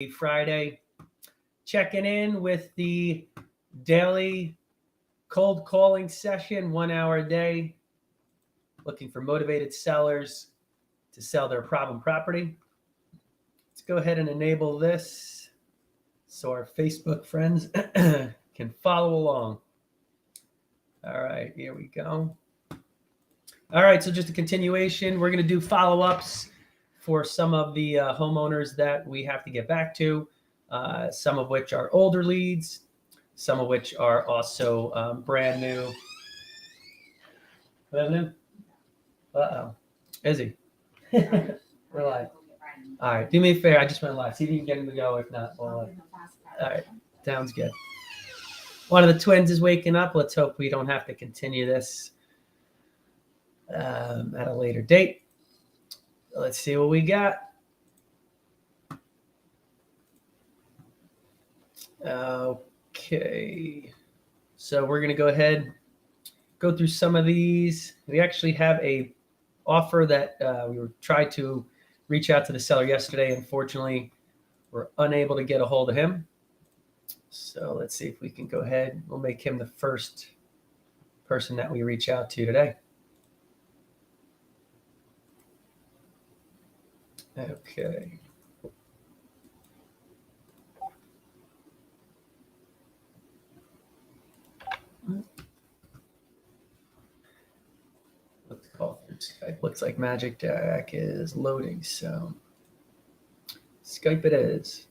Friday, checking in with the daily cold calling session, 1 hour a day, looking for motivated sellers to sell their problem property. Let's go ahead and enable this so our Facebook friends can follow along. All right, here we go. All right, so just a continuation. We're going to do follow-ups for some of the homeowners that we have to get back to, some of which are older leads, some of which are also brand new. Uh-oh. Izzy. We're live. All right, do me a favor. I just went live. See if you can get him to go. If not, we'll, all right, sounds good. One of the twins is waking up. Let's hope we don't have to continue this at a later date. Let's see what we got. Okay. So we're going to go ahead, go through some of these. We actually have a offer that we tried to reach out to the seller yesterday. Unfortunately, we're unable to get a hold of him. So let's see if we can go ahead. We'll make him the first person that we reach out to today. Okay. Let's call through Skype. Looks like Magic Deck is loading, so Skype it is.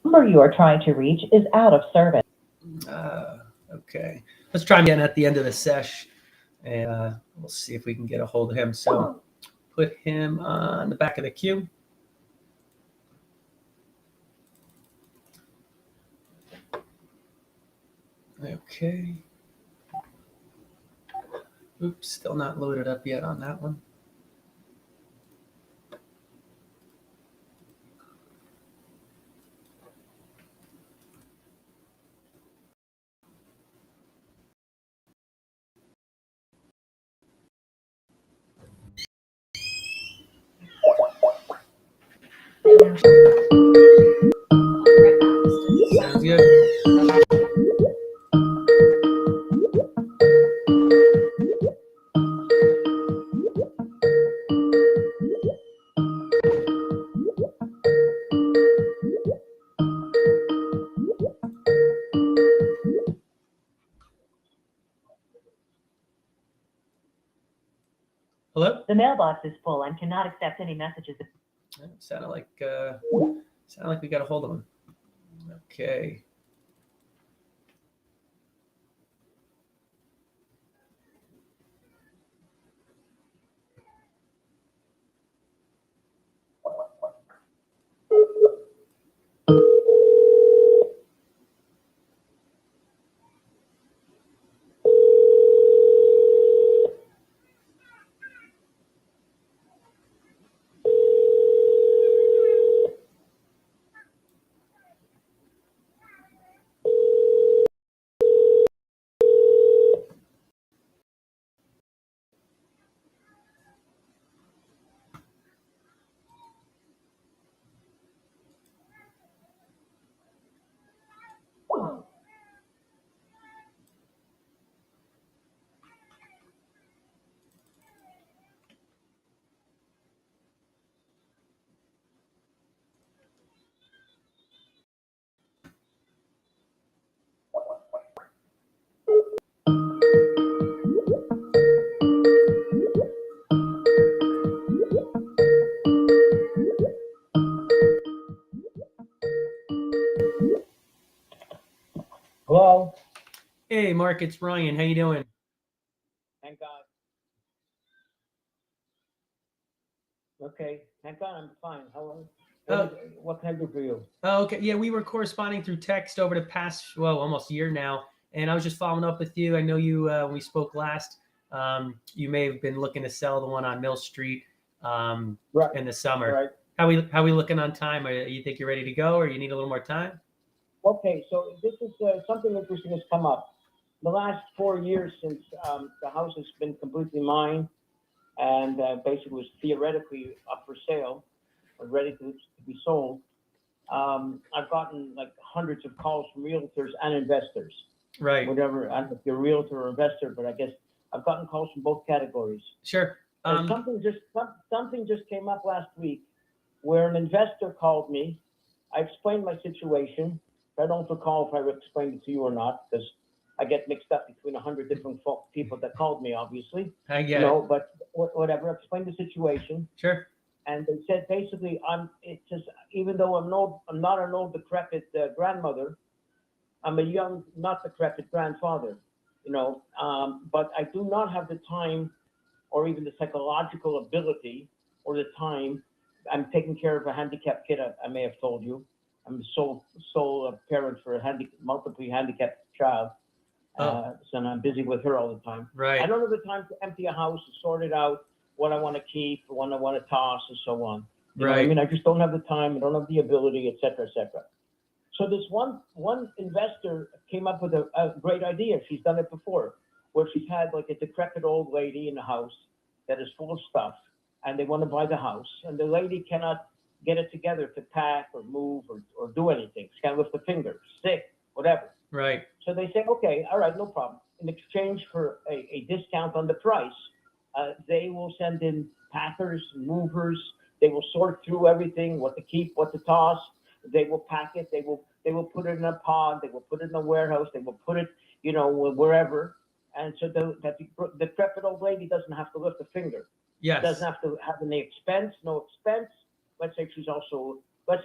Number you are trying to reach is out of service. Okay. Let's try again at the end of the sesh, and we'll see if we can get a hold of him. So put him on the back of the queue. Okay. Oops, still not loaded up yet on that one. Sounds good. Hello? The mailbox is full and cannot accept any messages. Sounded like we got a hold of him. Okay. Hello. Hey, Mark, it's Ryan. How you doing? Thank God. Okay. Thank God I'm fine. How are you? What can I do for you? Oh, okay. Yeah, we were corresponding through text over the past, almost a year now. And I was just following up with you. I know you, when we spoke last, you may have been looking to sell the one on Mill Street Right. in the summer. Right. How we looking on time? You think you're ready to go, or you need a little more time? Okay, so this is something interesting has come up. The last 4 years since the house has been completely mine and basically was theoretically up for sale or ready to be sold, I've gotten like hundreds of calls from realtors and investors. Right. Whatever, I don't know if you're a realtor or investor, but I guess I've gotten calls from both categories. Sure. Something just came up last week where an investor called me. I explained my situation. I don't recall if I explained it to you or not, because I get mixed up between 100 different people that called me, obviously. I get it. But whatever, I explained the situation. Sure. And they said basically, even though I'm not an old decrepit grandmother, I'm a young, not decrepit grandfather, but I do not have the time or even the psychological ability or the time. I'm taking care of a handicapped kid, I may have told you. I'm the sole parent for a multiply handicapped child. So I'm busy with her all the time. Right. I don't have the time to empty a house and sort it out, what I want to keep, what I want to toss, and so on. You know what I mean? I just don't have the time, I don't have the ability, et cetera, et cetera. So this one investor came up with a great idea. She's done it before, where she's had like a decrepit old lady in the house that is full of stuff, and they want to buy the house, and the lady cannot get it together to pack or move or do anything. She can't lift a finger, sick, whatever. Right. So they say, okay, all right, no problem. In exchange for a discount on the price, they will send in packers, movers. They will sort through everything, what to keep, what to toss. They will pack it. They will put it in a pod. They will put it in a warehouse. They will put it, wherever. And so the decrepit old lady doesn't have to lift a finger. Yes. Doesn't have to have any expense, no expense. Let's say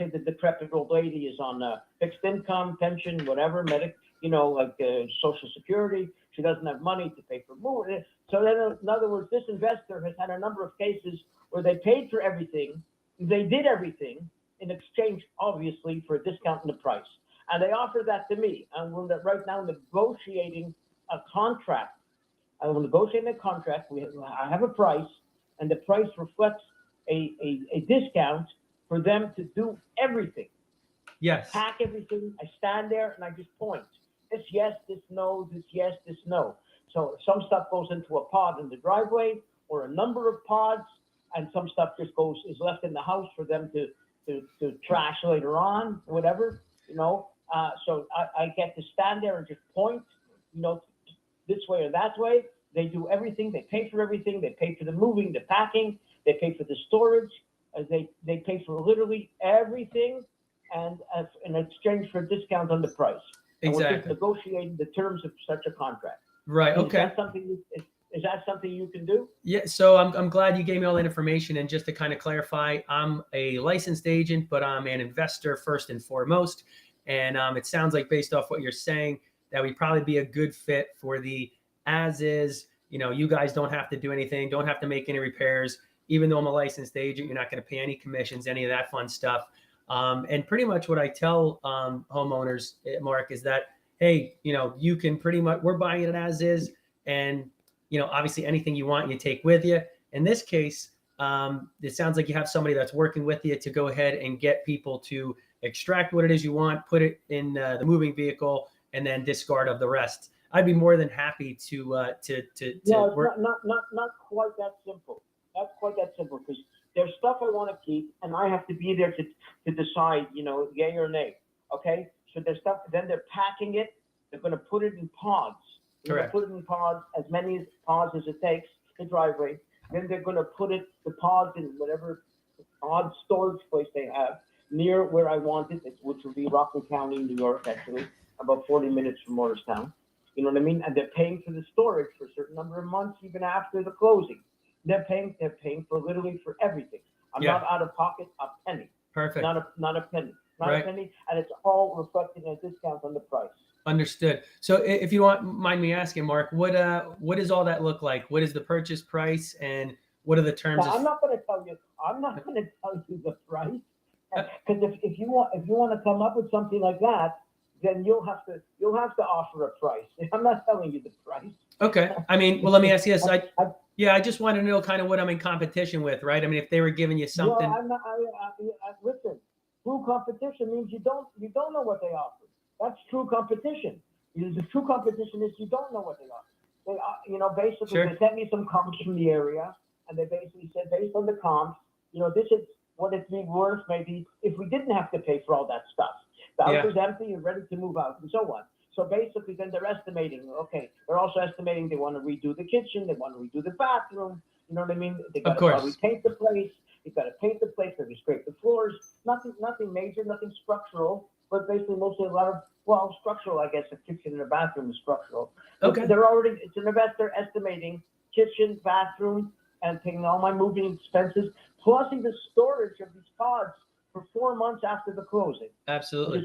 the decrepit old lady is on fixed income, pension, whatever, Social Security. She doesn't have money to pay for moving. So then, in other words, this investor has had a number of cases where they paid for everything. They did everything in exchange, obviously, for a discount in the price. And they offer that to me. And we're right now negotiating a contract. I'm negotiating a contract. I have a price, and the price reflects a discount for them to do everything. Yes. Pack everything. I stand there and I just point. This yes, this no, this yes, this no. So some stuff goes into a pod in the driveway or a number of pods, and some stuff just is left in the house for them to trash later on, whatever, So I get to stand there and just point, this way or that way. They do everything. They pay for everything. They pay for the moving, the packing. They pay for the storage. They pay for literally everything, and in exchange for a discount on the price. And Exactly. we're just negotiating the terms of such a contract. Right. Okay. Is that something you can do? Yeah. So I'm glad you gave me all that information. And just to kind of clarify, I'm a licensed agent, but I'm an investor first and foremost. And it sounds like, based off what you're saying, that we'd probably be a good fit for the as is. You guys don't have to do anything, don't have to make any repairs. Even though I'm a licensed agent, you're not going to pay any commissions, any of that fun stuff. And pretty much what I tell homeowners, Mark, is that, hey, you can we're buying it as is. And, obviously anything you want, you take with you. In this case, it sounds like you have somebody that's working with you to go ahead and get people to extract what it is you want, put it in the moving vehicle, and then discard of the rest. I'd be more than happy to No, it's work. not quite that simple. Not quite that simple, because there's stuff I want to keep, and I have to be there to decide, yay or nay. Okay, so there's stuff. Then they're packing it. They're going to put it in pods. They're Correct. going to put it in pods, as many pods as it takes, the driveway. Then they're going to put the pods in whatever odd storage place they have near where I want it, which would be Rockland County, New York, actually, about 40 minutes from Morristown. You know what I mean? And they're paying for the storage for a certain number of months, even after the closing. They're paying for literally for everything. I'm not out of pocket a penny. Perfect. Not a penny. Right. A penny, and it's all reflected in a discount on the price. Understood. So if you mind me asking, Mark, what does all that look like? What is the purchase price, and what are the terms? Now, I'm not going to tell you the price, because if you want to come up with something like that, then you'll have to offer a price. I'm not telling you the price. Okay. I mean, well, let me ask you this. I just want to know kind of what I'm in competition with, right? I mean, if they were giving you something. Well, I'm not, listen, through competition means you don't know what they offer. That's true competition. The true competition is you don't know what they are. They are, basically Sure. they sent me some comps from the area, and they basically said based on the comps, this is what it'd be worth maybe if we didn't have to pay for all that stuff. The house Yeah. is empty and ready to move out, and so on. So basically, then they're estimating. Okay, they're also estimating they want to redo the kitchen, they want to redo the bathroom. You know what I mean? They got to course. probably paint the place. They got to paint the place. Maybe scrape the floors. Nothing major, nothing structural, but basically mostly a lot of structural. I guess a kitchen and a bathroom is structural. But Okay. it's an investor estimating kitchen, bathroom, and taking all my moving expenses, plus even storage of these pods for 4 months after the closing. Absolutely.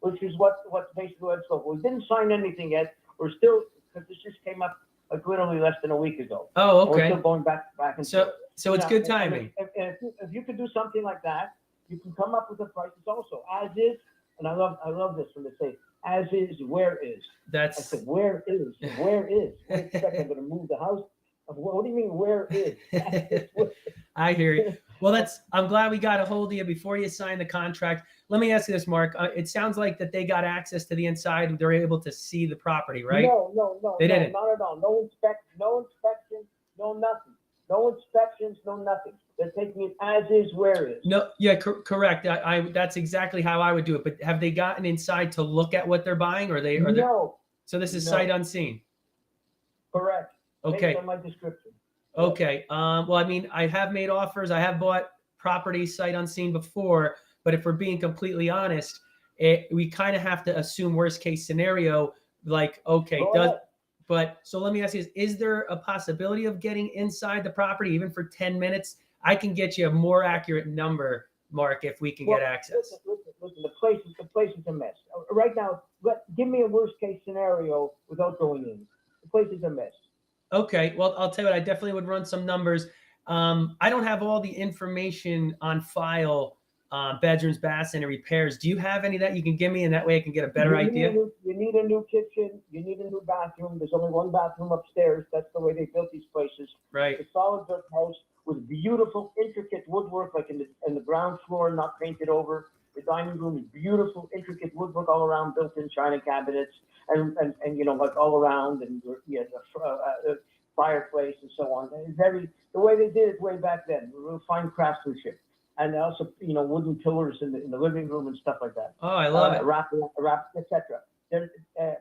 Which is what's basically what's going. We didn't sign anything yet. We're still, because this just came up like literally less than a week ago. Oh, And we're okay. still going back and So forth. it's Yeah, good and timing. if you could do something like that, you can come up with the prices also as is. And I love this when they say as is, where is. I That's said, where is? Where is? Wait a second, I'm going to move the house. What do you mean, where is? I hear you. Well, I'm glad we got a hold of you before you sign the contract. Let me ask you this, Mark. It sounds like that they got access to the inside. They're able to see the property, right? No, They didn't. not at all. No inspection, no nothing. No inspections, no nothing. They're taking it as is, where is. No, yeah, correct. That's exactly how I would do it. But have they gotten inside to look at what they're buying, or they? No. So this is No. sight unseen. Correct. Okay. Based on my description. Okay. Well, I mean, I have made offers. I have bought property sight unseen before. But if we're being completely honest, we kind of have to assume worst case scenario. Like, okay, Go ahead. But so let me ask you: is there a possibility of getting inside the property even for 10 minutes? I can get you a more accurate number, Mark, if we can get access. Listen, the place is a mess. Right now, give me a worst case scenario without going in. The place is a mess. Okay, well, I'll tell you what, I definitely would run some numbers. I don't have all the information on file, bedrooms, baths, and repairs. Do you have any that you can give me, and that way I can get a better idea? You need a new kitchen. You need a new bathroom. There's only one bathroom upstairs. That's the way they built these places. Right. It's a solid brick house with beautiful, intricate woodwork, like in the ground floor, not painted over. The dining room is beautiful, intricate woodwork all around, built-in china cabinets, and like all around, and the fireplace and so on. And the way they did it way back then, real fine craftsmanship, and also wooden pillars in the living room and stuff like that. Oh, I love it. Wrap, etc.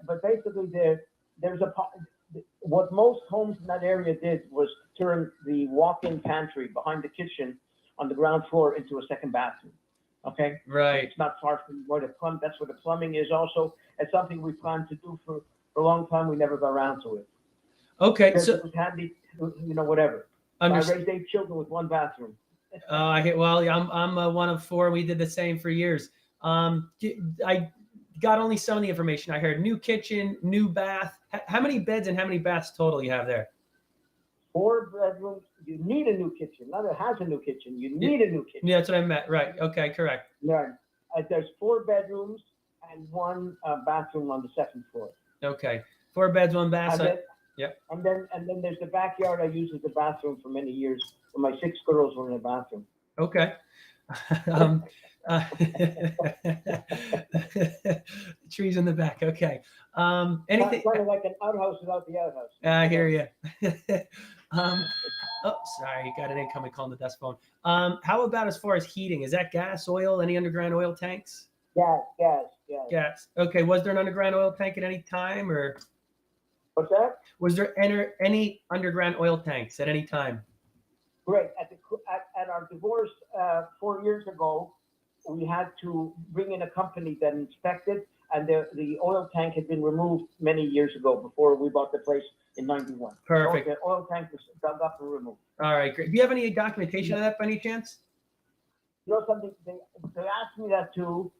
But basically, there's what most homes in that area did was turn the walk-in pantry behind the kitchen on the ground floor into a second bathroom. Okay. Right. It's not far from where that's where the plumbing is also. It's something we planned to do for a long time. We never got around to it. Okay. Because So it was handy, whatever. I raised 8 children with 1 bathroom. well, I'm one of 4. We did the same for years. I got only some of the information. I heard new kitchen, new bath. How many beds and how many baths total you have there? 4 bedrooms. You need a new kitchen. Not it has a new kitchen. You need a new kitchen. Yeah, that's what I meant. Right. Okay. Correct. Yeah. There's 4 bedrooms and 1 bathroom on the 2nd floor. Okay. 4 beds, 1 bath. And then there's the backyard I used as a bathroom for many years when my 6 girls were in the bathroom. Okay. Trees in the back. Okay. Anything? Kind of like an outhouse without the outhouse. I hear you. Oh, sorry, got an incoming call on the desk phone. How about as far as heating? Is that gas, oil, any underground oil tanks? Gas. Okay. Was there an underground oil tank at any time, or What's that? was there any underground oil tanks at any time? Great. At our divorce 4 years ago, we had to bring in a company that inspected, and the oil tank had been removed many years ago before we bought the place in '91. Perfect. So the oil tank was dug up and removed. All right, great. Do you have any documentation of that by any chance? You know something? They asked me that too,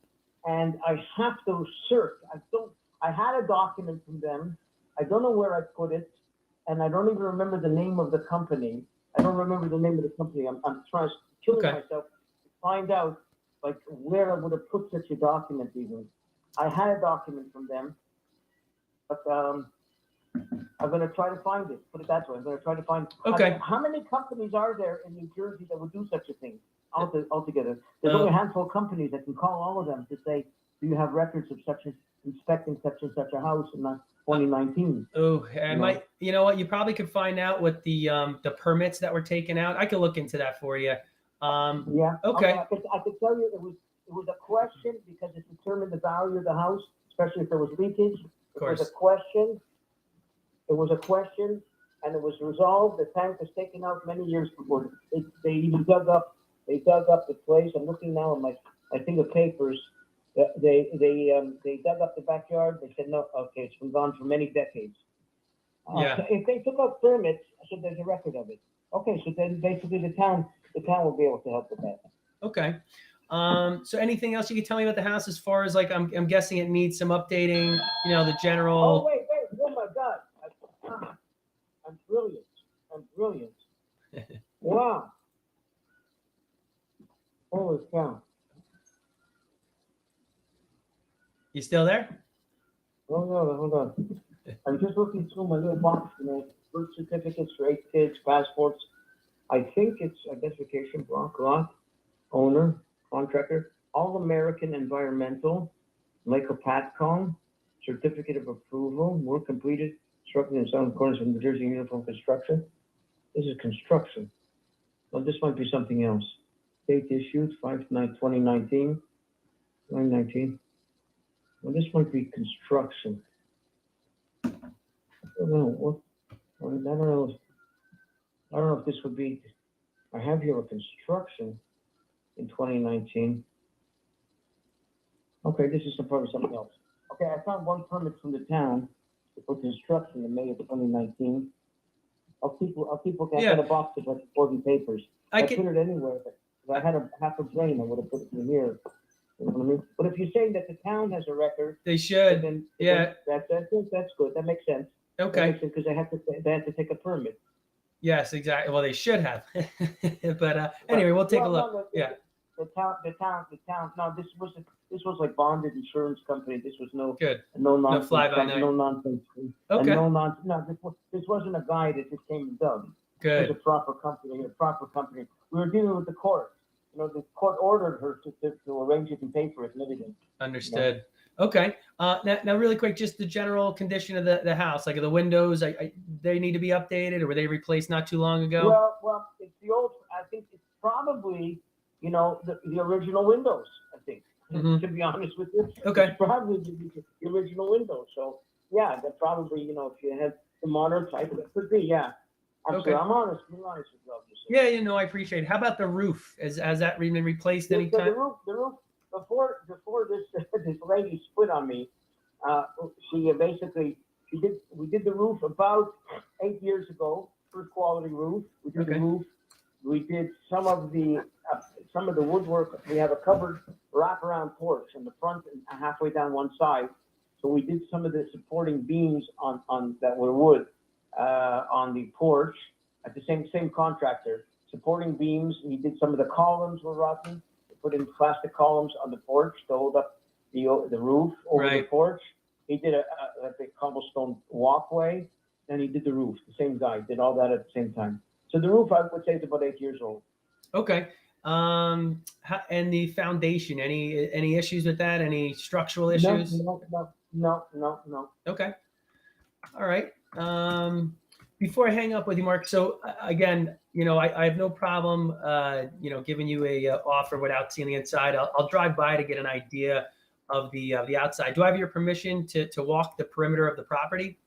and I have to search. I had a document from them. I don't know where I put it, and I don't even remember the name of the company. I'm trying to kill myself to find out like where I would have put such a document even. I had a document from them, but I'm going to try to find it. Put it that way. I'm going to try to find. Okay. How many companies are there in New Jersey that would do such a thing altogether? There's only a handful of companies. I can call all of them to say, do you have records of inspecting such and such a house in 2019? Oh, I No. might. You know what? You probably could find out what the permits that were taken out. I could look into that for you. Yeah. Okay. I could tell you it was a question because it determined the value of the house, especially if there was leakage. Of course. It was a question. It was a question, and it was resolved. The tank was taken out many years before. They even dug up the place. I'm looking now at my thing of papers. They dug up the backyard. They said no. Okay, it's been gone for many decades. Yeah. So if they took out permits, so there's a record of it. Okay, so then basically the town will be able to help with that. Okay. So anything else you can tell me about the house as far as like I'm guessing it needs some updating. You know, the Oh general. wait! Oh my God! I'm brilliant. Wow! Holy cow! You still there? Hold on. I'm just looking through my little box, birth certificates for 8 kids, passports. I think it's identification block, lot, owner, contractor, All American Environmental, Michael Patcon, certificate of approval, work completed, constructed in some accordance with New Jersey Uniform Construction. This is construction. Well, this might be something else. Date issued, 5/9/2019. 2019. Well, this might be construction. I don't know. I don't know if this would be. I have here a construction in 2019. Okay, this is probably something else. Okay, I found one permit from the town for construction in May of 2019. I'll keep looking. Yeah. I got a box of like 40 papers. I I can. put it anywhere, but if I had half a brain, I would have put it in here. You know what I mean? But if you're saying that the town has a record, They should. then Yeah. that's good. That makes sense. Okay. Because they have to take a permit. Yes, exactly. Well, they should have. But anyway, we'll take a look. No, Yeah. The town. No, this was like bonded insurance company. This was no Good. nonsense. fly-by-night. No nonsense. Okay. And no nonsense. No, this wasn't a guy that just came and dug. It was Good. a proper company. We were dealing with the court. The court ordered her to arrange it and pay for it and everything. Understood. Okay. Now, really quick, just the general condition of the house, like the windows, they need to be updated, or were they replaced not too long ago? Well, it's the old. I think it's probably the original windows. I think Mhm. to be honest with you. Okay. It's probably the original windows. So yeah, that probably if you had the modern type, it could be Absolutely. Okay. I'm honest with you. Obviously. Yeah, I appreciate it. How about the roof? Has that been replaced The anytime? roof before this lady split on me. We did the roof about 8 years ago. First quality roof. We did Okay. the roof. We did some of the woodwork. We have a covered wraparound porch in the front and halfway down one side. So we did some of the supporting beams on that were wood on the porch at the same contractor. Supporting beams. He did some of the columns were rotten. We put in plastic columns on the porch to hold up the roof over the Right. porch. He did a cobblestone walkway, and he did the roof. The same guy did all that at the same time. So the roof, I would say, is about 8 years old. Okay. And the foundation, any issues with that? Any structural issues? No. Okay. All right. Before I hang up with you, Mark. So again, I have no problem, giving you a offer without seeing the inside. I'll drive by to get an idea of the outside. Do I have your permission to walk the perimeter of the property?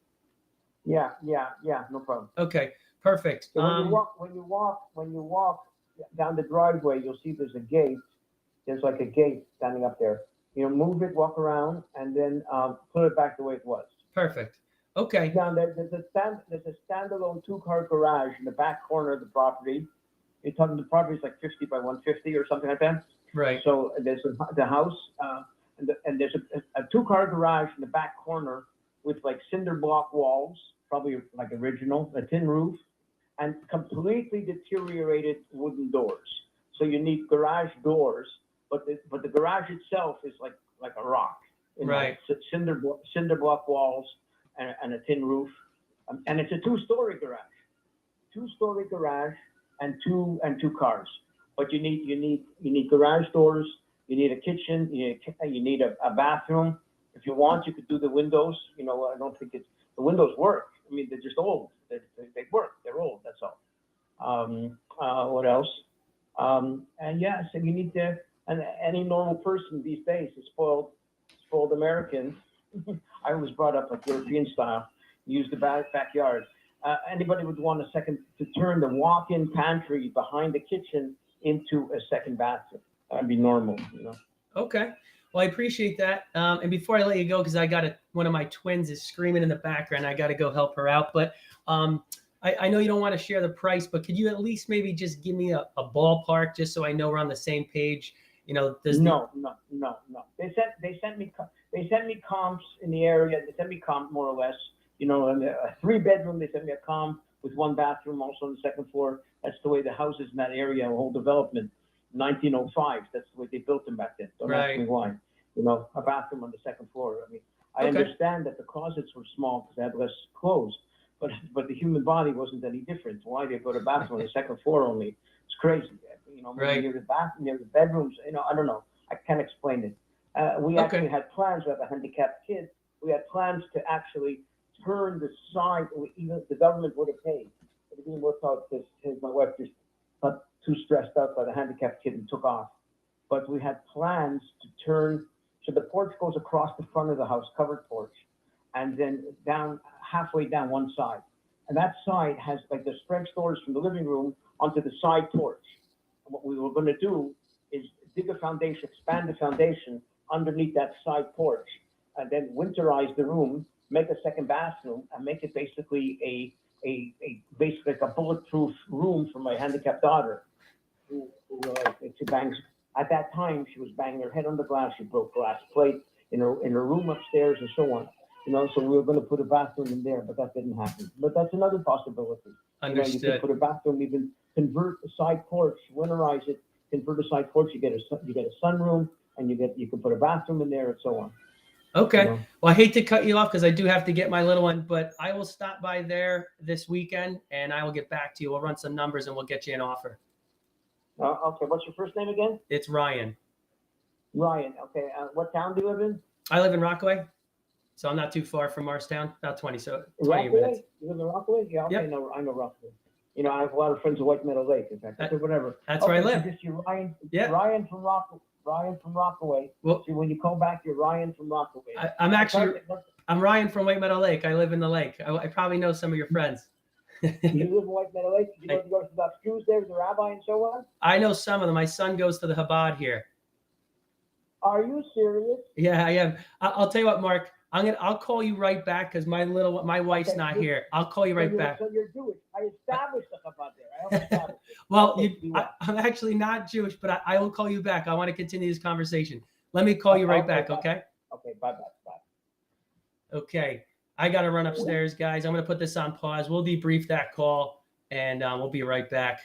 Yeah, no problem. Okay. Perfect. So when you walk down the driveway, you'll see there's a gate. There's like a gate standing up there. Move it, walk around, and then put it back the way it was. Perfect. Okay. Down there, there's a standalone 2-car garage in the back corner of the property. You're talking the property is like 50 by 150 or something like that. Right. So there's the house, and there's a 2-car garage in the back corner with like cinder block walls, probably like original, a tin roof, and completely deteriorated wooden doors. So you need garage doors, but the garage itself is like a rock. Right. Cinder block walls and a tin roof, and it's a 2-story garage. 2-story garage and two cars. But you need garage doors You need a kitchen. You need a bathroom. If you want, you could do the windows. You know, I don't think the windows work. I mean, they're just old. They work. They're old. That's all. What else? And yeah, so you need to. And any normal person these days is spoiled American. I was brought up like European style. Use the backyard. Anybody would want to turn the walk-in pantry behind the kitchen into a second bathroom. That'd be normal, you know. Okay. Well, I appreciate that. And before I let you go, because I got one of my twins is screaming in the background. I got to go help her out. But I know you don't want to share the price, but could you at least maybe just give me a ballpark just so I know we're on the same page? You know, No. They sent me comps in the area. They sent me comp more or less. You know, a 3-bedroom. They sent me a comp with 1 bathroom, also on the 2nd floor. That's the way the houses in that area, whole development, 1905. That's the way they built them back then. Don't ask me why. You know, a bathroom on the 2nd floor. I mean, I understand that the closets were small because they had less clothes, but the human body wasn't any different. Why they put a bathroom on the 2nd floor only? It's crazy. You know, near the bathroom, near the bedrooms. You know, I don't know. I can't explain it. We actually had plans. We have a handicapped kid. We had plans to actually turn the side. Even the government would have paid. But it didn't work out because my wife just got too stressed out by the handicapped kid and took off. But we had plans to turn. So the porch goes across the front of the house, covered porch, and then halfway down one side. And that side has like the French doors from the living room onto the side porch. And what we were going to do is dig a foundation, expand the foundation underneath that side porch, and then winterize the room, make a second bathroom, and make it basically basically like a bulletproof room for my handicapped daughter, who she bangs. At that time, she was banging her head on the glass. She broke glass plate in her room upstairs and so on. You know, so we were going to put a bathroom in there, but that didn't happen. But that's another possibility. Understood. You know, you could put a bathroom, even convert the side porch, winterize it, convert a side porch. You get a sunroom, and you can put a bathroom in there and so on. Okay. You know? Well, I hate to cut you off because I do have to get my little one, but I will stop by there this weekend and I will get back to you. We'll run some numbers and we'll get you an offer. Okay. What's your first name again? It's Ryan. Ryan. Okay. What town do you live in? I live in Rockaway, so I'm not too far from Morristown, about 20 Rockaway? minutes. You live in Rockaway? Yeah. Okay. Yep. No, I know Rockaway. You know, I have a lot of friends at White Meadow Lake. In fact, whatever. That's where I live. So just you, Ryan. Yeah. Ryan from Rockaway. Well, See, when you call back, you're Ryan from Rockaway. I'm Ryan from White Meadow Lake. I live in the lake. I probably know some of your friends. You live in White Meadow Lake? You go to the Orthodox Jews there with the rabbi and so on? I know some of them. My son goes to the Chabad here. Are you serious? Yeah, I am. I'll tell you what, Mark. I'll call you right back because my wife's not here. I'll call you right back. So you're Jewish. I established the Chabad there. I helped establish it. Well, I'm actually not Jewish, but I will call you back. I want to continue this conversation. Let me call you right back, okay? Okay, bye. Okay. I got to run upstairs, guys. I'm going to put this on pause. We'll debrief that call, and we'll be right back.